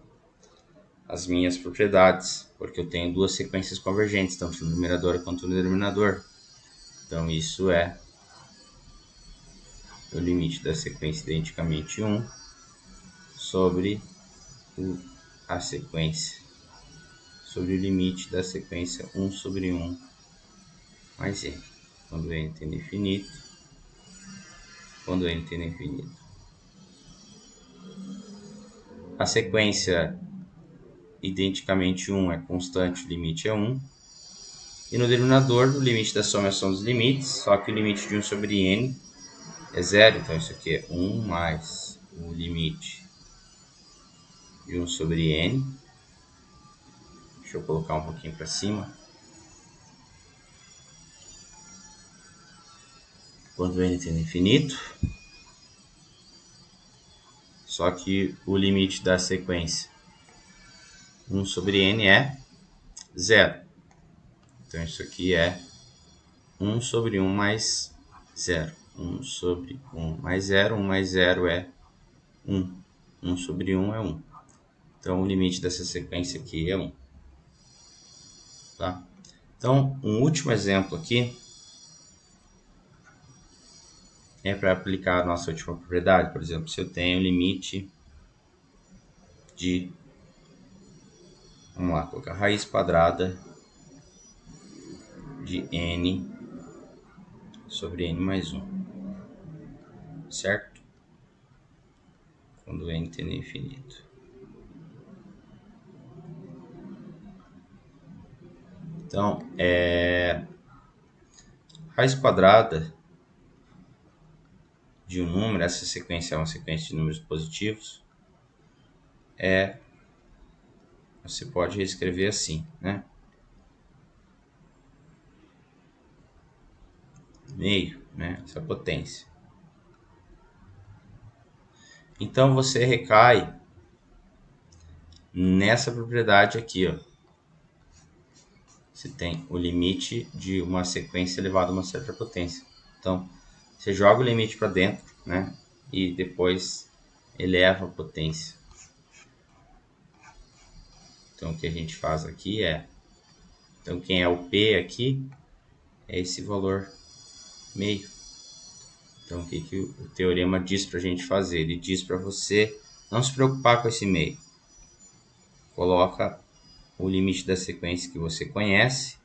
as minhas propriedades, porque eu tenho duas sequências convergentes, tanto no numerador quanto no denominador. Então, isso é o limite da sequência identicamente 1 sobre a sequência, sobre o limite da sequência 1 sobre 1 mais n, quando n tende ao infinito, quando n tende ao infinito. A sequência identicamente 1 é constante, o limite é 1. E no denominador, o limite da soma é a soma dos limites, só que o limite de 1 sobre n é zero. Então, isso aqui é 1 mais o limite de 1 sobre n. Deixa eu colocar um pouquinho para cima. Quando n tende ao infinito. Só que o limite da sequência 1 sobre n é zero. Então, isso aqui é 1 sobre 1 mais 0. 1 sobre 1 mais 0. 1 mais 0 é 1. 1 sobre 1 é 1. Então, o limite dessa sequência aqui é 1. Tá? Então, um último exemplo aqui é para aplicar a nossa última propriedade. Por exemplo, se eu tenho o limite de, vamos lá, colocar raiz quadrada de n sobre n mais 1, certo? Quando n tende ao infinito. Então, raiz quadrada de um número, essa sequência é uma sequência de números positivos, você pode reescrever assim, né? Meio, né? Essa potência. Então, você recai nessa propriedade aqui, ó. Você tem o limite de uma sequência elevado a uma certa potência. Então, você joga o limite para dentro, né? E depois eleva a potência. Então, o que a gente faz aqui é... Então, quem é o P aqui é esse valor meio. Então, o que o teorema diz para a gente fazer? Ele diz para você não se preocupar com esse meio. Coloca o limite da sequência que você conhece,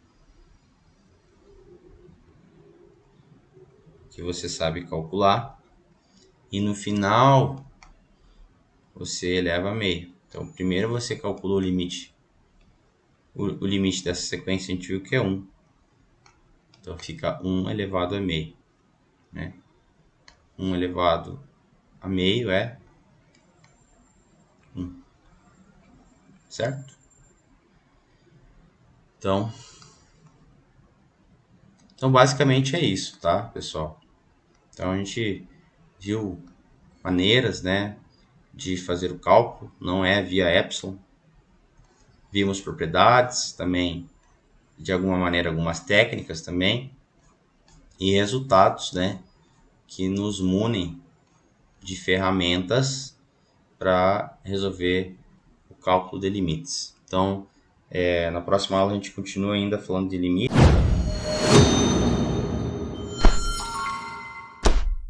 que você sabe calcular, e no final você eleva a meio. Então, primeiro você calcula o limite. O limite dessa sequência a gente viu que é 1. Então, fica 1 elevado a meio, né? 1 elevado a meio é 1. Certo? Então, basicamente é isso, tá, pessoal? Então, a gente viu maneiras, né, de fazer o cálculo, não é via epsilon. Vimos propriedades também, de alguma maneira, algumas técnicas também, e resultados, né, que nos munem de ferramentas para resolver o cálculo de limites. Então, na próxima aula a gente continua ainda falando de limites.